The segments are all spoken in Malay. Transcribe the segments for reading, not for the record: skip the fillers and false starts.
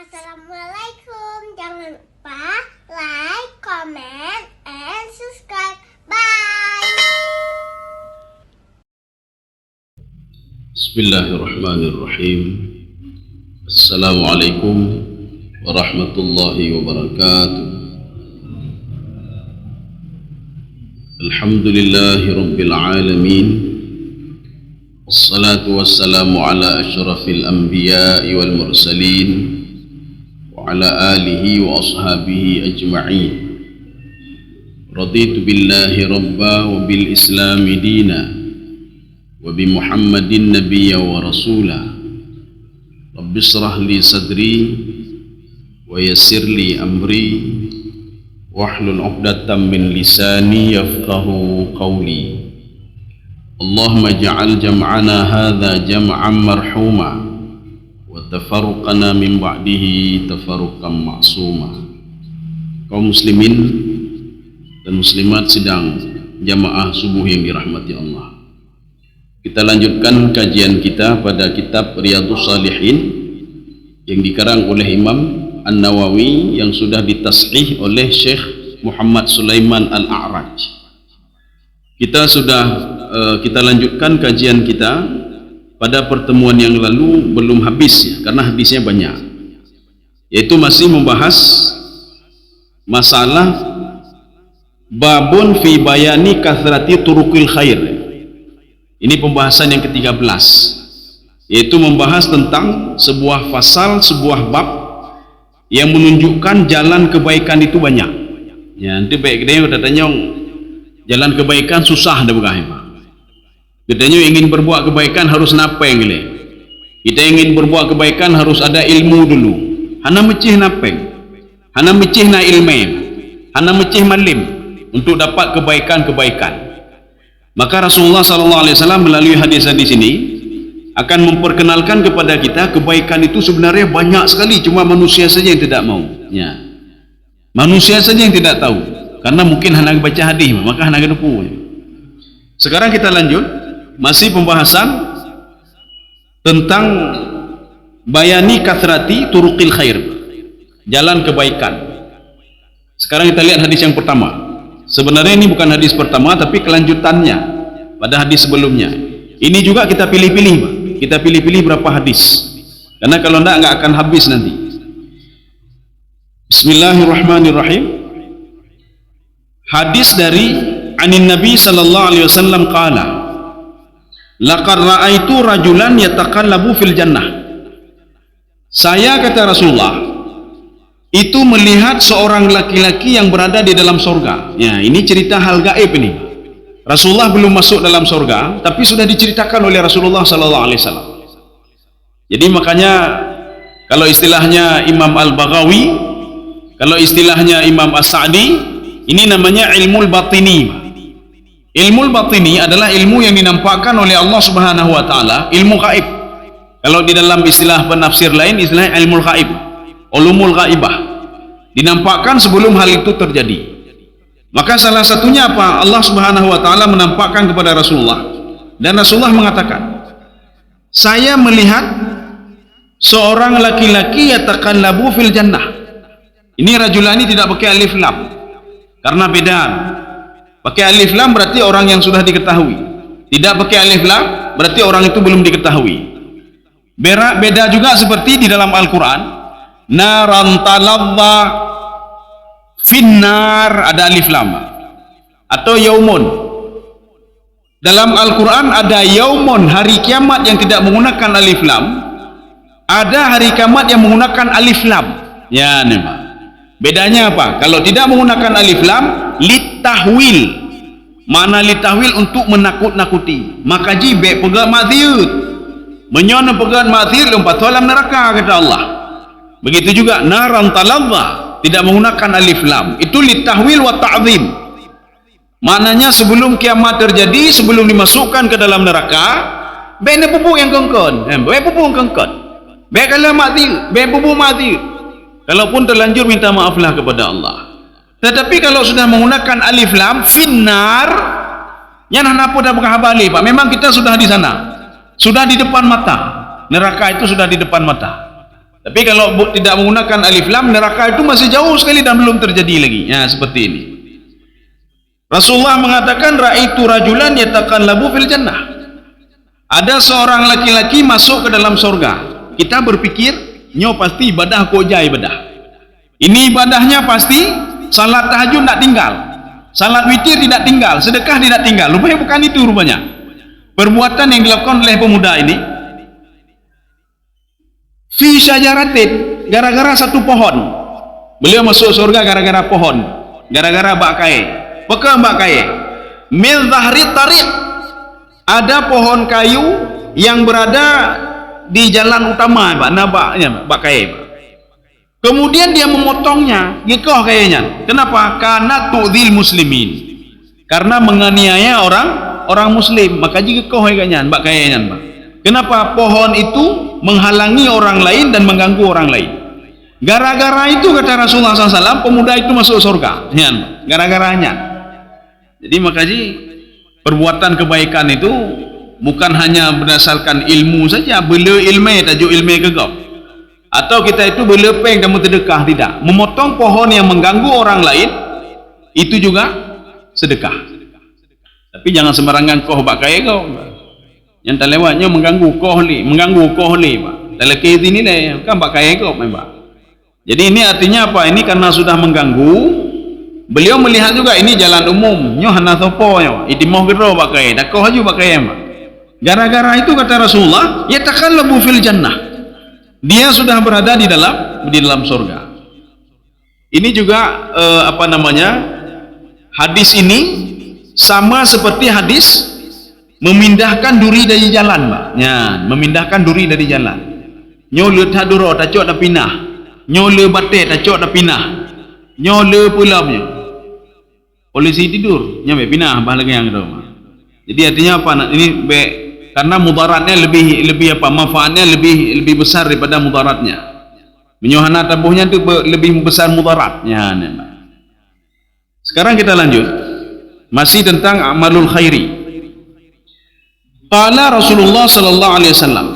Assalamualaikum. Jangan lupa like, comment, and subscribe. Bye. Bismillahirrahmanirrahim. Assalamualaikum warahmatullahi wabarakatuh. Alhamdulillahi rabbil alamin. Wassalatu wassalamu ala asyrafil anbiya'i wal mursalin wa ala alihi wa ashabihi ajma'in. Raditu billahi rabba wa bil islami dina wa bi muhammadin nabiyya wa rasula. Rabbi shrah li sadri wa yassir li amri wahlul 'uqdatam min lisani yafqahu qawli. Allahumma ja'al jam'ana hadha jam'an marhuma wa tafarruqana min ba'dihi tafarruqan ma'suma. Kaum muslimin dan muslimat sidang jamaah subuh yang dirahmati Allah, kita lanjutkan kajian kita pada kitab Riyadhus Shalihin yang dikarang oleh Imam An-Nawawi yang sudah ditashih oleh Syekh Muhammad Sulaiman Al-A'raj. Kita lanjutkan kajian kita pada pertemuan yang lalu, belum habis ya, karena hadisnya banyak, yaitu masih membahas masalah babun fi bayani kathrati turukil khair. Ini pembahasan yang ke-13, yaitu membahas tentang sebuah fasal, sebuah bab yang menunjukkan jalan kebaikan itu banyak ya. Nanti baik dia udah tanya jalan kebaikan susah dah bukan. Katanya ingin berbuat kebaikan harus napeng le. Kita ingin berbuat kebaikan harus ada ilmu dulu. Hana mecih napeng, hana mecih na ilmen, hana mecih malim untuk dapat kebaikan-kebaikan. Maka Rasulullah SAW melalui hadis-hadis ini akan memperkenalkan kepada kita kebaikan itu sebenarnya banyak sekali, cuma manusia saja yang tidak mau ya. Manusia saja yang tidak tahu, karena mungkin hanya baca hadis, maka hanya kedepu. Sekarang kita lanjut, masih pembahasan tentang bayani kathrati turukil khair, jalan kebaikan. Sekarang kita lihat hadis yang pertama. Sebenarnya ini bukan hadis pertama, tapi kelanjutannya pada hadis sebelumnya. Ini juga kita pilih-pilih, kita pilih-pilih berapa hadis, karena kalau enggak akan habis nanti. Bismillahirrahmanirrahim. Hadis dari anin Nabi sallallahu alaihi wasallam qala, laqad ra'aitu rajulan yataqallabu fil jannah. Saya, kata Rasulullah, itu melihat seorang laki-laki yang berada di dalam surga. Ya, ini cerita hal gaib ini. Rasulullah belum masuk dalam surga, tapi sudah diceritakan oleh Rasulullah sallallahu alaihi wasallam. Jadi makanya kalau istilahnya Imam Al-Baghawi, kalau istilahnya Imam As-Sa'di, ini namanya ilmul batini. Ilmul batini adalah ilmu yang dinampakkan oleh Allah Subhanahu wa taala, ilmu gaib. Kalau di dalam istilah penafsir lain, istilah ilmul gaib, ulumul gaibah, dinampakkan sebelum hal itu terjadi. Maka salah satunya apa? Allah Subhanahu wa taala menampakkan kepada Rasulullah, dan Rasulullah mengatakan, saya melihat seorang laki-laki yataqallabu fil jannah. Ini rajulani tidak pakai alif lam, karena beda. Pakai alif lam berarti orang yang sudah diketahui. Tidak pakai alif lam berarti orang itu belum diketahui. Beda juga seperti di dalam Al-Quran, naran talazza finnar, ada alif lam, atau yaumun. Dalam Al-Quran ada yaumun, hari kiamat yang tidak menggunakan alif lam, ada hari kiamat yang menggunakan alif lam ya. Bedanya apa? Kalau tidak menggunakan alif lam, litahwil. Mana litahwil? Untuk menakut-nakuti. Maka jibe pegang madhir, menyona pegang madhir, lompat dalam neraka, kata Allah. Begitu juga naran talazza, tidak menggunakan alif lam, itu litahwil wa ta'zim. Maknanya sebelum kiamat terjadi, sebelum dimasukkan ke dalam neraka, bene pupuk yang kengkon, bene pupuk yang kengkon, bene kalau madhir, bene pupuk madhir. Kalaupun terlanjur, minta maaflah kepada Allah. Tetapi kalau sudah menggunakan alif lam, finnar, yang apa dah bukan habali, Pak. Memang kita sudah di sana, sudah di depan mata. Neraka itu sudah di depan mata. Tapi kalau tidak menggunakan alif lam, neraka itu masih jauh sekali dan belum terjadi lagi. Ya, seperti ini. Rasulullah mengatakan, ra'aitu rajulan yataqallabu fil jannah. Ada seorang laki-laki masuk ke dalam surga. Kita berpikir, nyo pasti ibadah koja ibadah. Ini ibadahnya pasti salat tahajud tidak tinggal, salat witir tidak tinggal, sedekah tidak tinggal. Rupanya bukan itu rupanya. Perbuatan yang dilakukan oleh pemuda ini fi syajaratin, gara-gara satu pohon. Beliau masuk surga gara-gara pohon, gara-gara bakai. Peka bakai. Min zahri tariq, ada pohon kayu yang berada di jalan utama, Pak. Nabaknya bakai, Pak. Kemudian dia memotongnya, gekoh kayaknya. Kenapa? Karena tu'dzil muslimin. Karena menganiaya orang muslim, maka jika gekoh kayaknya, bakainya, Pak. Kenapa? Pohon itu menghalangi orang lain dan mengganggu orang lain. Gara-gara itu, kata Rasulullah SAW, pemuda itu masuk surga. Gara-garanya. Jadi makanya perbuatan kebaikan itu bukan hanya berdasarkan ilmu saja, bela ilmu tajuk ilmu gegap. Atau kita itu belepeng dan mentedekah, tidak. Memotong pohon yang mengganggu orang lain itu juga sedekah. Tapi jangan sembarangan koh bakai kau. Yang tak lewatnya mengganggu kohli, Pak. Dalam kes ini lah, kan bakai kau, Pak. Jadi ini artinya apa? Ini karena sudah mengganggu. Beliau melihat juga ini jalan umum. Nyo hana sopo nyo. Itimoh gero bakai, dakoh aju bakai, Pak. Gara-gara itu kata Rasulullah, yataqallabu fil jannah. Dia sudah berada di dalam surga. Ini juga hadis ini sama seperti hadis memindahkan duri dari jalan, Pak. Ya, memindahkan duri dari jalan. Nyo le taduro tacok dah pinah. Nyo le batik tacok dah pinah. Nyo le pulamnya. Polisi tidur, nyampe pinah bahagian yang itu. Jadi artinya apa? Ini karena mudaratnya lebih manfaatnya lebih besar daripada mudaratnya. Menyohana tabuhnya itu lebih besar mudaratnya. Sekarang kita lanjut, masih tentang amalul khairi. Qala Rasulullah sallallahu alaihi wasallam.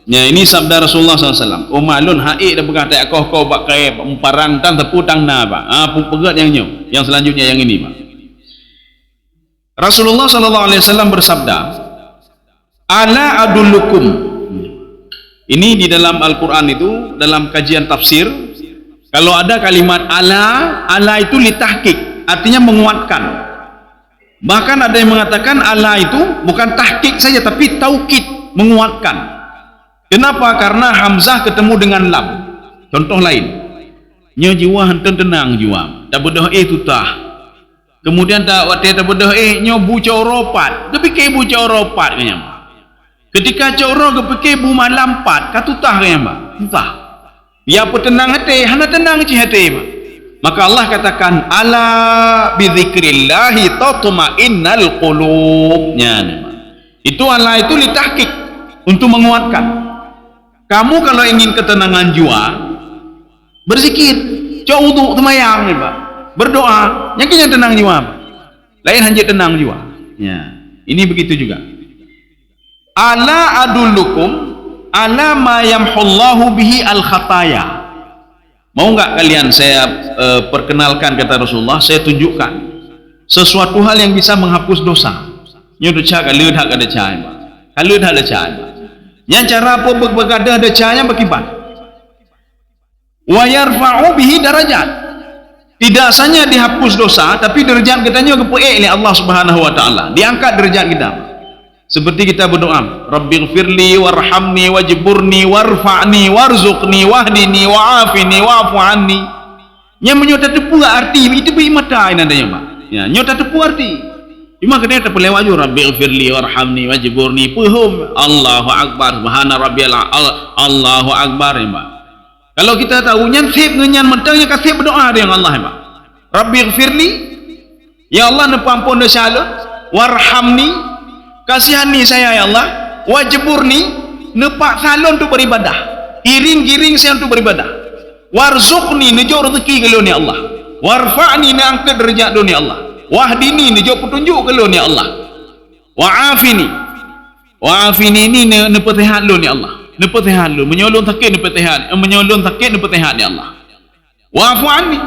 Ya, ini sabda Rasulullah sallallahu alaihi wasallam. Umalun haik dah berkata kau pakai parang tan teputang na, Pak. Pegat yang nyu. Yang selanjutnya yang ini, Pak. Rasulullah sallallahu alaihi wasallam bersabda, ala adullukum. Ini di dalam Al-Quran itu, dalam kajian tafsir, kalau ada kalimat ala itu litahqiq, artinya menguatkan. Bahkan ada yang mengatakan ala itu bukan tahqiq saja, tapi taukid, menguatkan. Kenapa? Karena hamzah ketemu dengan lam. Contoh lain, nyo jiwa hantar tenang jiwa, tak berdoa tutah. Kemudian tak waktu tak berdoa nyo bucoropat, kepikir bucoropat kanya. Ketika coro kepikir bu malam 4 katutah kaya, Pak. Tutah. Ya apa tenang hati, hana tenang ci hati, Pak. Maka Allah katakan ala bidzikrillahi tatma'innal qulub. Ya, Pak. Itu ala itu litahqiq, untuk menguatkan. Kamu kalau ingin ketenangan jiwa, berzikir, coba wudu, semayang, Pak. Berdoa, yakin tenang jiwa, Pak. Lain hanya tenang jiwa. Ya, ini begitu juga. Ala adullukum ala ma yamhullahu bihi al khataya. Mau enggak kalian saya perkenalkan, kata Rasulullah, saya tunjukkan sesuatu hal yang bisa menghapus dosa. Nyo dosa kalau dah ada cahaya, Pak. Kalau dah ada cahaya. Yang cara apa bergadah ada cahaya berkibar. Wa yarfa'u bihi darajat. Tidak saja dihapus dosa, tapi derajat kitanya kepeik oleh Allah Subhanahu wa taala. Diangkat derajat kita. Seperti kita berdoa, Rabbighfirli warhamni wajburni warfa'ni warzuqni wahdini wa'afini wa'fu anni. Yang menyota tepu arti itu beri mata ini adanya, Pak. Ya, nyota tepu arti. Cuma kena terpelewat juga, Rabbighfirli warhamni wajburni. Puhum Allahu akbar, subhana rabbiyal Allahu akbar, ya, Pak. Kalau kita tahu nyan sip nyan mentangnya kasih berdoa dengan Allah, ya, Pak. Rabbighfirli, ya Allah nepampun dosa lu, warhamni, kasihani saya ya Allah, wajburni, nepak salon untuk beribadah, giring saya untuk beribadah, warzuqni, nejo rezeki ke lu ni Allah, warfa'ni, ne angkat derajat lu ni Allah, wahdini, nejo petunjuk ke lu ni Allah, wa'afini ini ne petihat lu ni Allah, nepetihan lu, menyolong sakit nepetihan, menyolong sakit nepetihan ya Allah. Wa'fu anni,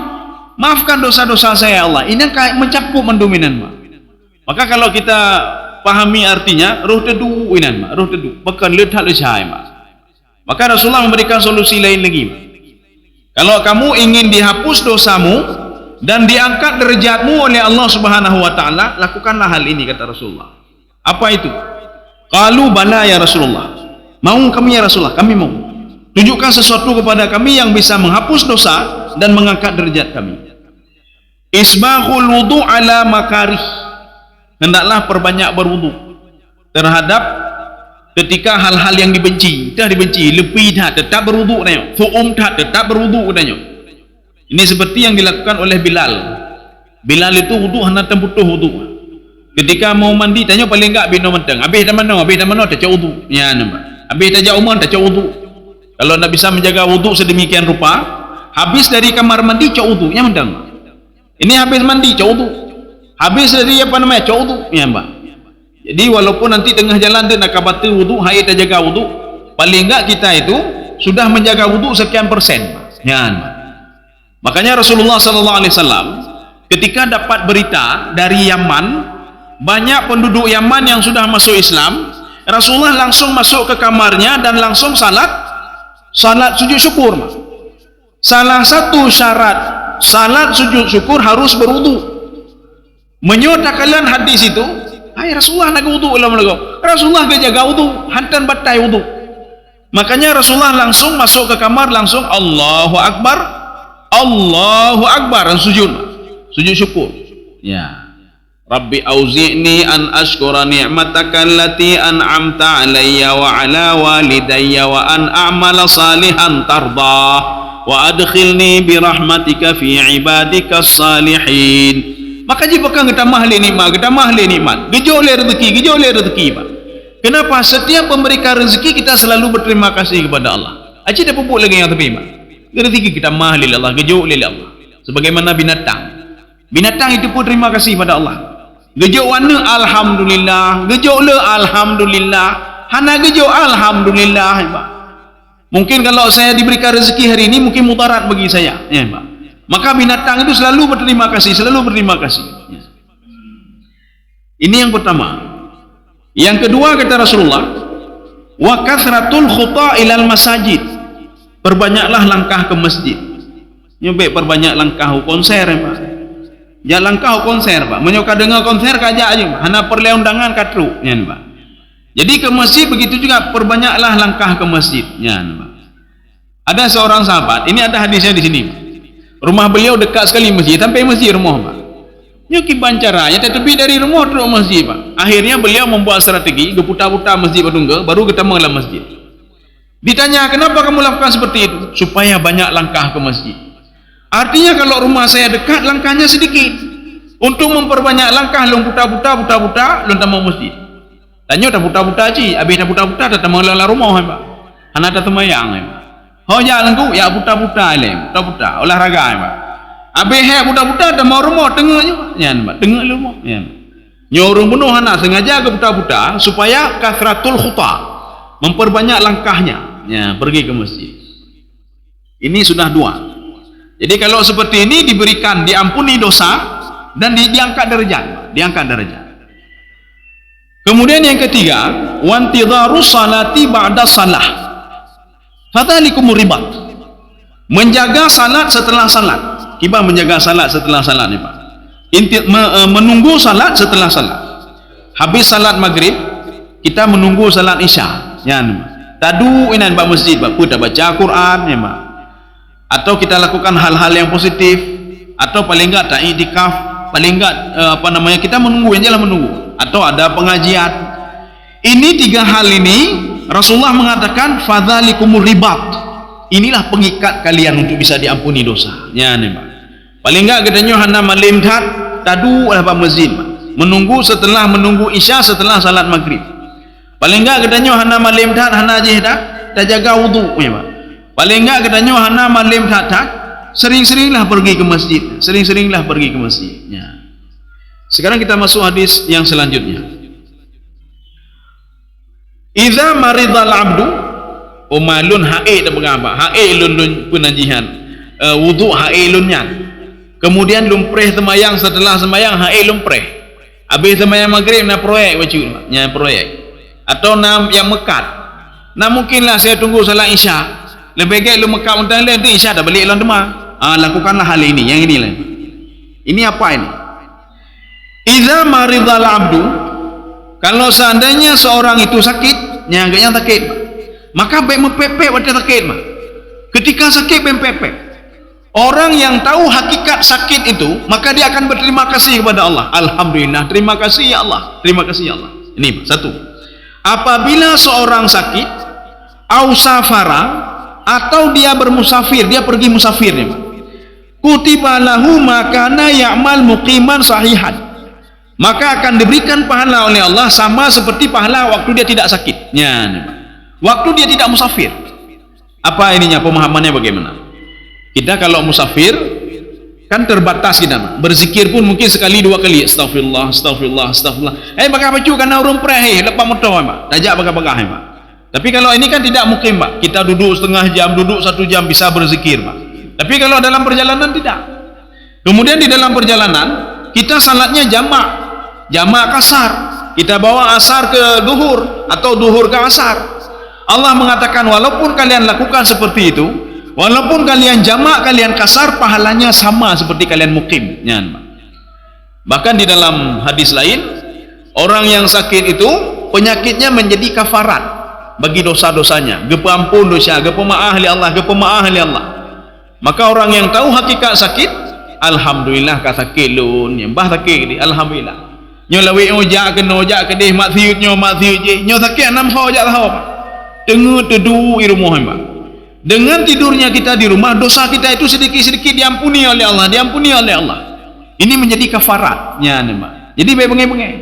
maafkan dosa-dosa saya ya Allah. Ini kayak mencakup mendominan ma. Maka kalau kita pahami artinya roh teduh inan ma, roh teduh bukan letak lecai ma. Maka Rasulullah memberikan solusi lain lagi ma. Kalau kamu ingin dihapus dosamu dan diangkat derajatmu oleh Allah Subhanahu wa taala, lakukanlah hal ini kata Rasulullah. Apa itu? Qalu bala ya Rasulullah. Mau kami ya Rasulullah, kami mau. Tunjukkan sesuatu kepada kami yang bisa menghapus dosa dan mengangkat derajat kami. Isbaghul wudu ala makarih. Hendaklah perbanyak berwudu terhadap ketika hal-hal yang dibenci. Dah dibenci, lepi dah tetap berwudu tanya. Su'um dah tetap berwudu tanya. Ini seperti yang dilakukan oleh Bilal. Bilal itu wudu hendak temputuh wudu. Ketika mau mandi tanya paling enggak bino menteng. Habis dah mana? Habis dah mana? Tak cak wudu. Ya nampak. Habis tajak umur tak cak wudu. Kalau nak bisa menjaga wudu sedemikian rupa, habis dari kamar mandi cak wudu. Ya menteng. Ini habis mandi cak wudu. Habis dari apa namanya? Cak wudu. Ya nampak. Jadi walaupun nanti tengah jalan tu nak kabatu wudu, hai tak jaga wudu, paling enggak kita itu sudah menjaga wudu sekian persen. Ya nampak. Makanya Rasulullah SAW ketika dapat berita dari Yaman, banyak penduduk Yaman yang sudah masuk Islam, Rasulullah langsung masuk ke kamarnya dan langsung salat sujud syukur. Salah satu syarat salat sujud syukur harus berwudu. Menyota kalian hadis itu, hai Rasulullah nak wudu ulam lagu. Rasulullah ke jaga wudu, hantan batai wudu. Makanya Rasulullah langsung masuk ke kamar, langsung Allahu Akbar. Allahu Akbar, sujud syukur. Ya. Rabbi auzi'ni an ashkura ni'mataka allati an'amta alayya wa ala walidayya wa an a'mala salihan tardah wa adkhilni bi rahmatika fi ibadika salihin. Maka jika kita mahli nikmat, gejol rezeki Pak. Kenapa setiap memberikan rezeki kita selalu berterima kasih kepada Allah? Aji dah pupuk lagi yang tepi Pak. Rezeki kita mahli Allah, gejol oleh Allah. Sebagaimana binatang itu pun terima kasih pada Allah. Gejol warna alhamdulillah, gejol le alhamdulillah, hana gejol alhamdulillah Pak. Mungkin kalau saya diberikan rezeki hari ini mungkin mudarat bagi saya, ya Pak. Maka binatang itu selalu berterima kasih, ya. Ini yang pertama. Yang kedua kata Rasulullah, wa kathratul khuta ilal masajid. Perbanyaklah langkah ke masjid. Nyobek perbanyak langkah konser Pak. Ya langkah konser Pak. Menyoka dengar konser kajak aja Pak. Hana perle undangan katru, ya Pak. Jadi ke masjid begitu juga, perbanyaklah langkah ke masjid, ya Pak. Ada seorang sahabat, ini ada hadisnya di sini Pak. Rumah beliau dekat sekali masjid, sampai masjid rumah Pak. Nyuki bancaranya tetapi dari rumah ke masjid Pak. Akhirnya beliau membuat strategi, geputar-putar masjid Badungga, baru ketemu dalam masjid. Ditanya, kenapa kamu lakukan seperti itu? Supaya banyak langkah ke masjid. Artinya kalau rumah saya dekat, langkahnya sedikit. Untuk memperbanyak langkah, lu putar-putar, lu tamu masjid. Tanya tak putar-putar ji, habis dah putar-putar, tak tamu lalu rumah Pak. Anak tak temayang Pak. Oh jalan ku, ya putar-putar putar-putar, olahraga Pak. Habis putar-putar, tamu rumah, tengahnya Pak. Tengah rumah, ya. Nyorong penuh anak sengaja ke putar-putar supaya kasratul khuta, memperbanyak langkahnya. Ya, pergi ke masjid. Ini sudah dua. Jadi kalau seperti ini diberikan, diampuni dosa dan diangkat derajat. Kemudian yang ketiga, wantidharus salati ba'da salah. Fadzalikumur ribat. Menjaga salat setelah salat. Kita menjaga salat setelah salat ni Pak. Menunggu salat setelah salat. Habis salat maghrib, kita menunggu salat isya. Ya, tadu inan Pak masjid Pak, kita baca Quran ya Pak. Atau kita lakukan hal-hal yang positif, atau paling enggak tak i'tikaf, paling enggak kita menunggu, yang jelas menunggu, atau ada pengajian. Ini tiga hal ini Rasulullah mengatakan fadzalikumur ribat. Inilah pengikat kalian untuk bisa diampuni dosa. Ya nih Pak. Paling enggak katanya hana malim tadu oleh Pak masjid Pak. Menunggu isya setelah salat maghrib. Paling enggak katanya hana malim hana jihdah tak jaga wudu ya Pak. Paling enggak katanya hana malim sering-seringlah pergi ke masjid. Ya. Sekarang kita masuk hadis yang selanjutnya. Idza maridal abdu umalun haid apa apa haid lun penajihan wuduk haid lun nyan, kemudian lumpreh semayang, setelah semayang haid lumpreh, habis semayang maghrib na proyek baju nya proyek, atau nam yang mekat nah mungkinlah saya tunggu salat isya, lebih baik lu mekat untuk lain tu isya dah balik lawan demam. Lakukanlah hal ini, yang ini lah. Ini apa ini? Idza maridal abdu, kalau seandainya seorang itu sakit, nyangkanya sakit, maka baik mempepek pada sakit mah. Ketika sakit baik mempepek. Orang yang tahu hakikat sakit itu, maka dia akan berterima kasih kepada Allah. Alhamdulillah, terima kasih ya Allah, terima kasih ya Allah. Ini satu. Apabila seorang sakit, au safara, atau dia bermusafir, dia pergi musafir nih, kutiba lahu makana ya'mal muqiman sahihan, maka akan diberikan pahala oleh Allah sama seperti pahala waktu dia tidak sakit. Waktu dia tidak musafir. Apa ininya, pemahamannya bagaimana? Kita kalau musafir kan terbatas kita, berzikir pun mungkin sekali dua kali, astagfirullah astagfirullah astagfirullah. Bakal baju karena urung preh lepas motor Pak, dajak bagah-bagah Pak. Tapi kalau ini kan tidak mungkin Pak, kita duduk setengah jam, duduk 1 jam bisa berzikir Pak. Tapi kalau dalam perjalanan tidak. Kemudian di dalam perjalanan kita salatnya jamak kasar, kita bawa asar ke duhur atau duhur ke asar. Allah mengatakan walaupun kalian lakukan seperti itu, walaupun kalian jamak, kalian kasar, pahalanya sama seperti kalian mukim. Bahkan di dalam hadis lain, orang yang sakit itu penyakitnya menjadi kafarat bagi dosa-dosanya, gepampun dosa, gepemaah li Allah, gepemaah li Allah. Maka orang yang tahu hakikat sakit, alhamdulillah ka sakit lun, nyembah sakit di alhamdulillah. Nyo lawi ojak kena ojak kedih mak siut nyo je. Nyo sakit 6 ho ojak tahu Pak. Tengah teduh di rumah Pak. Dengan tidurnya kita di rumah, dosa kita itu sedikit-sedikit diampuni oleh Allah, diampuni oleh Allah. Ini menjadi kafaratnya nih Pak. Jadi bengai-bengai.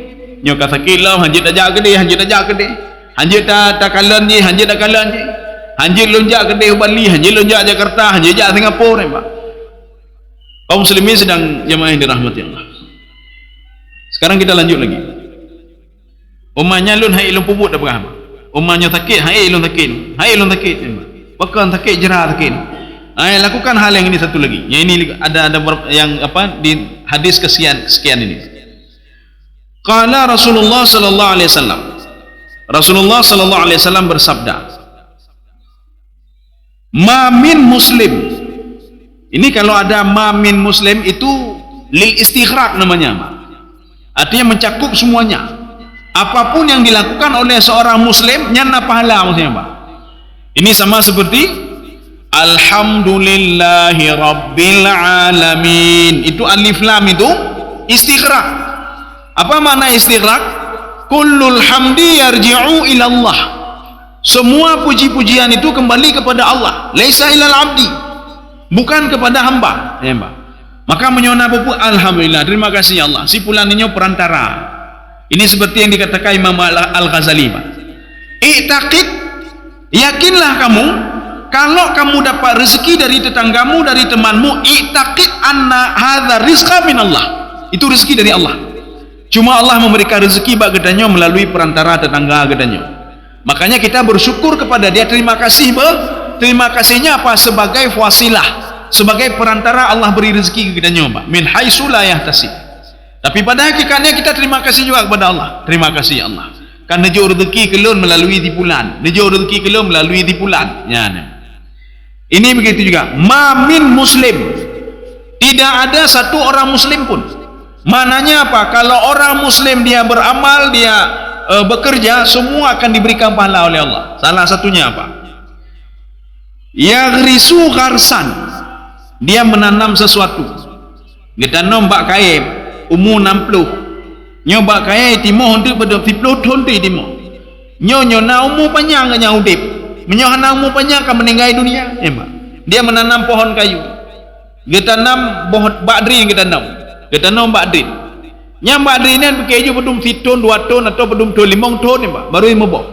Nyo ka sakit lah, hanjit ajak kedih, hanjit ajak kedih. Hanjit tak kalan je, hanjit tak kalan je. Hanjit lonjak kedih Bali, hanjit lonjak Jakarta, hanjit jak Singapura Pak. Kaum muslimin sedang jemaah yang dirahmati Allah. Sekarang kita lanjut lagi. Ummahnya lun hai lun puput dah berapa? Ummahnya sakit, hai lun sakit. Hai lun sakit. Bahkan sakit jerah sakit. Lakukan hal yang ini satu lagi. Yang ini ada yang apa di hadis sekian ini. Qala Rasulullah sallallahu alaihi wasallam. Rasulullah sallallahu alaihi wasallam bersabda, "Ma min muslim." Ini kalau ada ma min muslim itu lil istighraq namanya, Pak. Artinya mencakup semuanya. Apapun yang dilakukan oleh seorang muslim nyana pahala maksudnya Pak. Ini sama seperti alhamdulillahi rabbil alamin. Itu alif lam itu istighraq. Apa makna istighraq? Kullul hamdi yarji'u ila Allah. Semua puji-pujian itu kembali kepada Allah. Laisa ilal abdi. Bukan kepada hamba, ya Pak. Maka menyona pupuk alhamdulillah, terima kasih ya Allah. Si fulan ini perantara. Ini seperti yang dikatakan Imam Al-Ghazali, Pak. I'taqid, yakinlah kamu kalau kamu dapat rezeki dari tetanggamu, dari temanmu, i'taqid anna hadza rizqa min Allah. Itu rezeki dari Allah. Cuma Allah memberikan rezeki bagi kedanyo melalui perantara tetangga kedanyo. Makanya kita bersyukur kepada dia, terima kasih, terima kasihnya apa? Sebagai wasilah, sebagai perantara Allah beri rezeki ke kedanyo, Pak. Min haitsu la yahtasib. Tapi pada hakikatnya kita terima kasih juga kepada Allah. Terima kasih ya Allah. Kan nejo rezeki kelun melalui tipulan. Nejo rezeki kelun melalui tipulan. Ya, ini begitu juga. Ma min muslim. Tidak ada satu orang muslim pun. Mananya apa? Kalau orang muslim dia beramal, dia bekerja, semua akan diberikan pahala oleh Allah. Salah satunya apa? Yaghrisu gharsan. Dia menanam sesuatu. Dia tanam bak kaib umur 60. Nyo bak kaib timo untuk pada 10 tahun tu timo. Nyo na umur panjang nya udip. Menyo hana umur panjang kan meninggal dunia. Dia menanam pohon kayu. Dia tanam pohon bakdri, dia tanam bakdri. Yang bakdri ni pakai je pedum 1 tahun 2 tahun atau pedum 5 tahun ni Pak, baru meboh.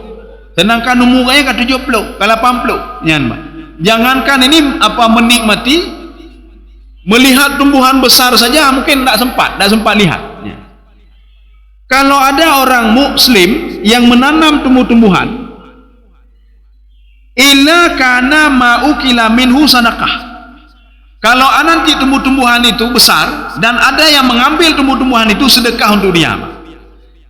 Sedangkan umurnya kan 70 ke 80 nyan Pak. Jangankan ini apa menikmati, melihat tumbuhan besar saja mungkin tak sempat lihat. Kalau ada orang muslim yang menanam tumbuh-tumbuhan, illa kana ma'ukila minhu sadaqah. Kalau nanti tumbuh-tumbuhan itu besar dan ada yang mengambil tumbuh-tumbuhan itu sedekah untuk dia.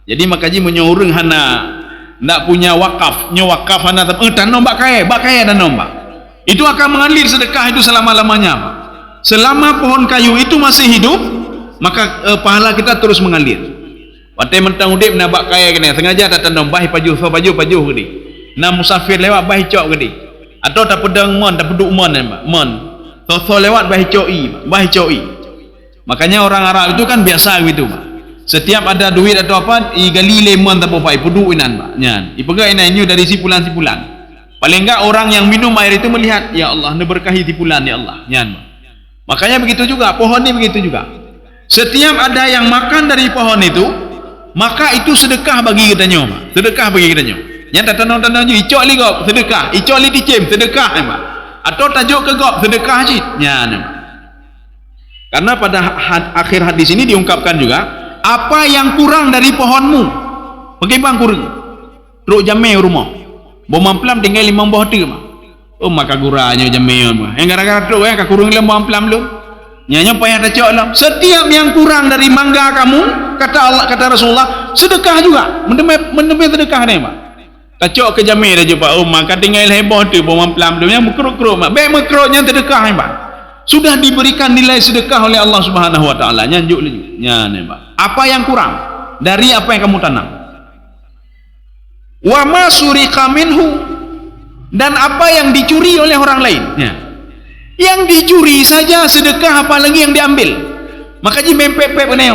Jadi makaji menyoreng hana ndak punya wakaf, nyewakaf hana tanam bak kaya dan nombak. Itu akan mengalir sedekah itu selama-lamanya. Selama pohon kayu itu masih hidup, maka pahala kita terus mengalir. Watai mentang udip nak bak kaya kena sengaja tak tanam bahi pajuh gede. Na musafir lewat bahi cok gede. Atau tak pedang mon, tak peduk mon. So lewat bahi coi. Makanya orang Arab itu kan biasa gitu, Pak. Setiap ada duit atau apa, gali lemon tak apa, peduk inan, Pak. Nyan, ipegang inan ini dari sipulan. Paling enggak orang yang minum air itu melihat, ya Allah, berkahi tipulan ya Allah. Nyan, Pak. Makanya begitu juga, pohon ini begitu juga. Setiap ada yang makan dari pohon itu, maka itu sedekah bagi kita nyo, Pak. Sedekah bagi kita nyo. Yang tanam-tanam je, icok li gop, sedekah. Icok li dicem, sedekah, Pak. Atau tajuk ke gop, sedekah je. Nyan, Pak. Karena pada akhir hadis ini diungkapkan juga, apa yang kurang dari pohonmu, bagaimana kurang? Teruk jamai rumah, bom pelam tinggal 5 buah tu, oh maka guranya jamai rumah. Yang gara-gara teruk yang kurang 5 buah pelam lu, nyanyi payah tajuk lah. Setiap yang kurang dari mangga kamu, kata Allah, kata Rasulullah, sedekah juga, mendemai sedekah ni, Pak. Tajuk ke jamai dah jumpa, oh maka tinggal heboh tu, bom pelam lu, yang mekruk-kruk, baik mekruknya sedekah, Pak. Sudah diberikan nilai sedekah oleh Allah Subhanahu wa taala. Nyanjuk lagi. Nyan, Pak. Apa yang kurang dari apa yang kamu tanam? Wa ma suriqa minhu, dan apa yang dicuri oleh orang lain. Ya. Yang dicuri saja sedekah, apalagi yang diambil. Maka ji mempep-pep ni.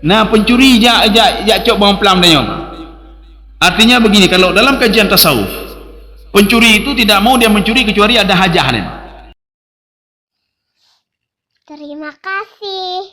Nah, pencuri jak cok bawang pelam dia. Artinya begini, kalau dalam kajian tasawuf, pencuri itu tidak mau dia mencuri kecuali ada hajah. Terima kasih.